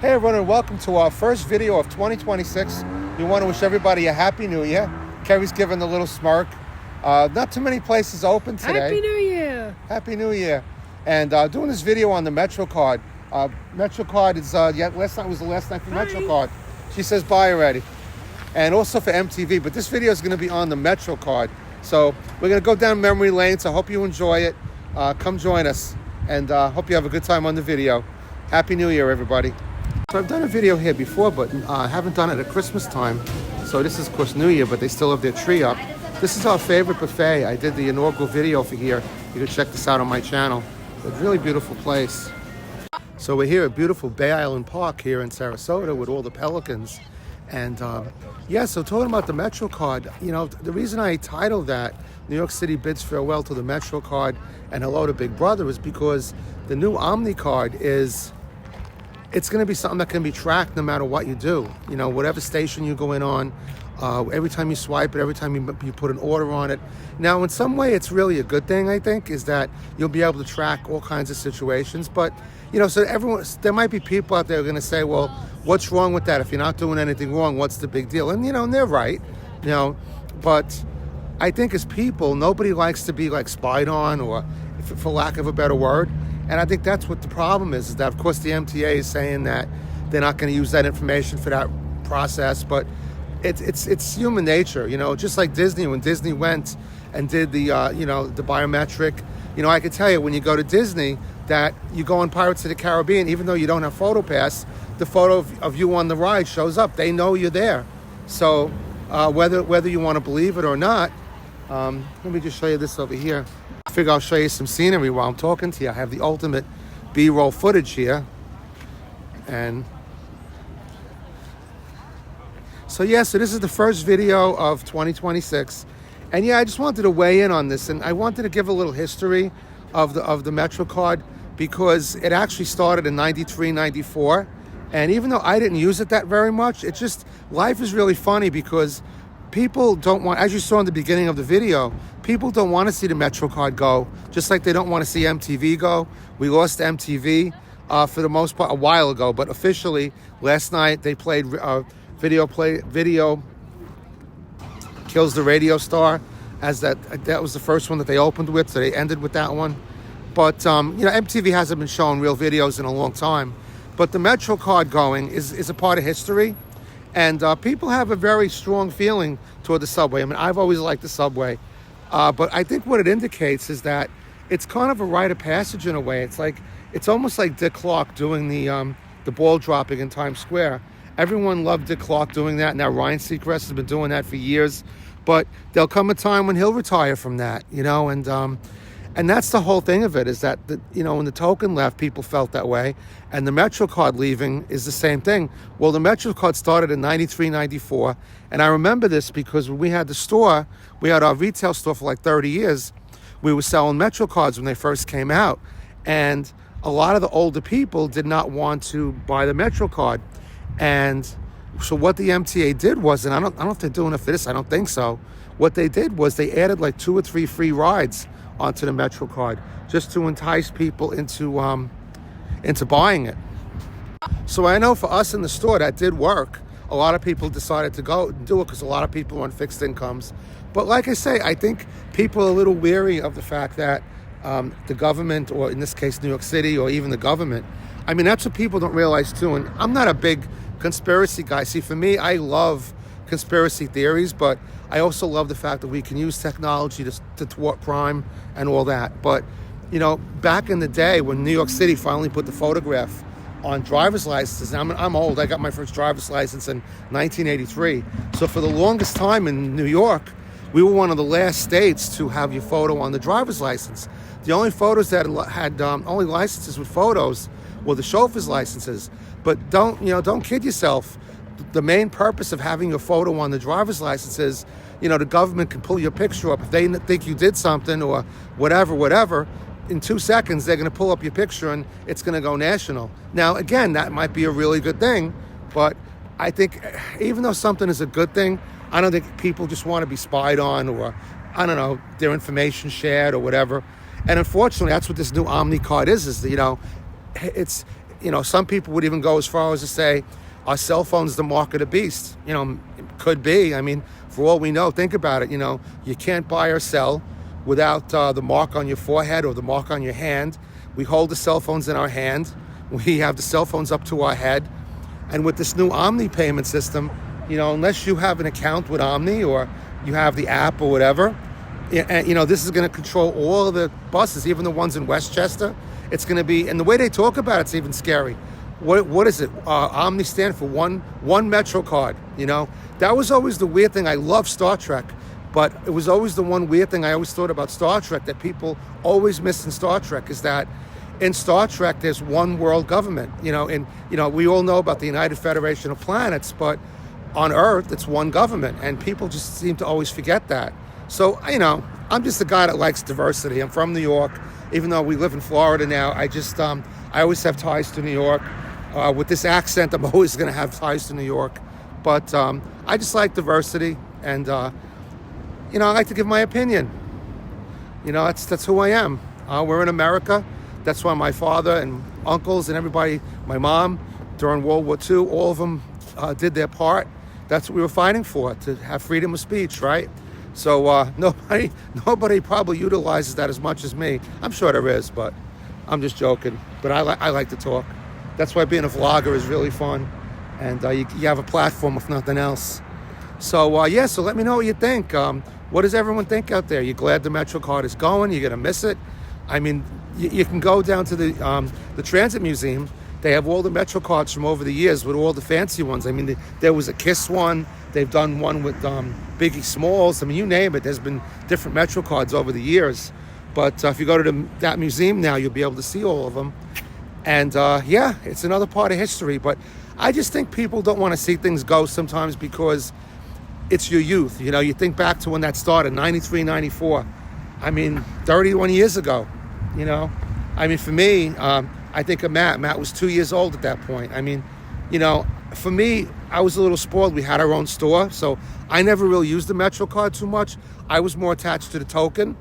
Hey everyone, and welcome to our first video of 2026. We want to wish everybody a Happy New Year. Kerry's giving a little smirk. Not too many places open today. Happy New Year! Happy New Year. And doing this video on the MetroCard. MetroCard is, last night was the last night for MetroCard. She says bye already. And also for MTV, but this video is going to be on the MetroCard. So we're going to go down memory lane, so I hope you enjoy it. Come join us, and hope you have a good time on the video. Happy New Year, everybody. So I've done a video here before, but I haven't done it at Christmas time. So this is, of course, New Year, but they still have their tree up. This is our favorite buffet. I did the inaugural video for here. You can check this out on my channel. It's a really beautiful place. So we're here at beautiful Bay Island Park here in Sarasota with all the pelicans. And so talking about the MetroCard, you know, the reason I titled that New York City bids farewell to the MetroCard and hello to Big Brother is because the new OMNY card it's going to be something that can be tracked no matter what you do. You know, whatever station you go in on, every time you swipe it, every time you put an order on it. Now, in some way, it's really a good thing, I think, is that you'll be able to track all kinds of situations. But, you know, so there might be people out there who are going to say, well, what's wrong with that? If you're not doing anything wrong, what's the big deal? And, you know, and they're right, you know, but I think as people, nobody likes to be like spied on or, for lack of a better word. And I think that's what the problem is that, of course, the MTA is saying that they're not going to use that information for that process. But it's human nature, you know, just like Disney. When Disney went and did the, the biometric, you know, I could tell you when you go to Disney that you go on Pirates of the Caribbean, even though you don't have PhotoPass, the photo of you on the ride shows up. They know you're there. So whether you want to believe it or not, let me just show you this over here. I figure I'll show you some scenery while I'm talking to you. I have the ultimate B-roll footage here. And so this is the first video of 2026. And I just wanted to weigh in on this. And I wanted to give a little history of the MetroCard because it actually started in 93, 94. And even though I didn't use it that very much, it's just, life is really funny because people don't want, as you saw in the beginning of the video, people don't want to see the MetroCard go, just like they don't want to see MTV go. We lost MTV for the most part a while ago, but officially last night they played Video Kills the Radio Star, as that was the first one that they opened with, so they ended with that one. But MTV hasn't been showing real videos in a long time. But the MetroCard going is a part of history. And people have a very strong feeling toward the subway. I mean, I've always liked the subway. But I think what it indicates is that it's kind of a rite of passage in a way. It's almost like Dick Clark doing the ball dropping in Times Square. Everyone loved Dick Clark doing that. Now Ryan Seacrest has been doing that for years. But there'll come a time when he'll retire from that, you know. And that's the whole thing of it, is that, when the token left, people felt that way. And the MetroCard leaving is the same thing. Well, the MetroCard started in 93, 94. And I remember this because when we had the store, we had our retail store for like 30 years. We were selling MetroCards when they first came out. And a lot of the older people did not want to buy the MetroCard. And so what the MTA did was, and I don't know if they're doing it for this, I don't think so. What they did was they added like 2 or 3 free rides onto the MetroCard just to entice people into buying it. So I know for us in the store that did work. A lot of people decided to go and do it because a lot of people are on fixed incomes. But like I say, I think people are a little weary of the fact that the government, or in this case New York City, or even the government, I mean, that's what people don't realize too. And I'm not a big conspiracy guy. See, for me, I love conspiracy theories, but I also love the fact that we can use technology to thwart crime and all that. But, back in the day when New York City finally put the photograph on driver's licenses, and I'm old, I got my first driver's license in 1983. So for the longest time in New York, we were one of the last states to have your photo on the driver's license. The only photos that had only licenses with photos were the chauffeur's licenses. But don't kid yourself. The main purpose of having your photo on the driver's license is, the government can pull your picture up. If they think you did something or whatever, in 2 seconds, they're going to pull up your picture and it's going to go national. Now, again, that might be a really good thing, but I think even though something is a good thing, I don't think people just want to be spied on or, their information shared or whatever. And unfortunately, that's what this new OMNY card is, some people would even go as far as to say, are cell phones the mark of the beast? It could be. I mean, for all we know, think about it. You can't buy or sell without the mark on your forehead or the mark on your hand. We hold the cell phones in our hand. We have the cell phones up to our head. And with this new OMNY payment system, unless you have an account with OMNY or you have the app or whatever, this is going to control all of the buses, even the ones in Westchester. It's going to be, and the way they talk about it's even scary. What is it? OMNY stand for one MetroCard. That was always the weird thing. I love Star Trek, but it was always the one weird thing I always thought about Star Trek that people always miss in Star Trek is that in Star Trek there's one world government. And we all know about the United Federation of Planets, but on Earth it's one government, and people just seem to always forget that. So I'm just a guy that likes diversity. I'm from New York, even though we live in Florida now. I always have ties to New York. With this accent, I'm always going to have ties to New York. But I just like diversity, and I like to give my opinion. That's who I am. We're in America. That's why my father and uncles and everybody, my mom, during World War II, all of them did their part. That's what we were fighting for, to have freedom of speech, right? So nobody probably utilizes that as much as me. I'm sure there is, but I'm just joking. But I like to talk. That's why being a vlogger is really fun. And you have a platform if nothing else. So so let me know what you think. What does everyone think out there? You glad the MetroCard is going? You're gonna miss it? I mean, you can go down to the Transit Museum. They have all the MetroCards from over the years with all the fancy ones. I mean, there was a KISS one. They've done one with Biggie Smalls. I mean, you name it. There's been different MetroCards over the years. But if you go to that museum now, you'll be able to see all of them. And it's another part of history. But I just think people don't want to see things go sometimes because it's your youth. You think back to when that started, 93, 94. I mean, 31 years ago, I mean, for me, I think of Matt. Matt was 2 years old at that point. I mean, for me, I was a little spoiled. We had our own store, so I never really used the MetroCard too much. I was more attached to the token.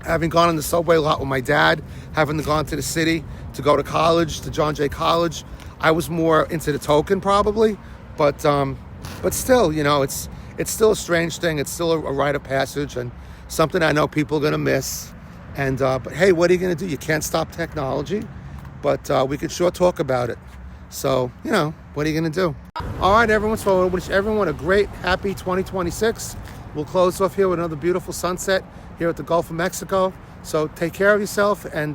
Having gone on the subway a lot with my dad, having gone to the city to go to college, to John Jay College, I was more into the token probably. But still, it's still a strange thing. It's still a rite of passage and something I know people are going to miss. And but hey, what are you going to do? You can't stop technology, but we could sure talk about it. So, what are you going to do? All right, everyone. So I wish everyone a great, happy 2026. We'll close off here with another beautiful sunset here at the Gulf of Mexico. So take care of yourself and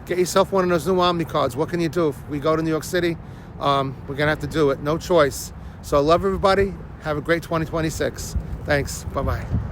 get yourself one of those new OMNY cards. What can you do? If we go to New York City, we're going to have to do it. No choice. So I love everybody. Have a great 2026. Thanks. Bye-bye.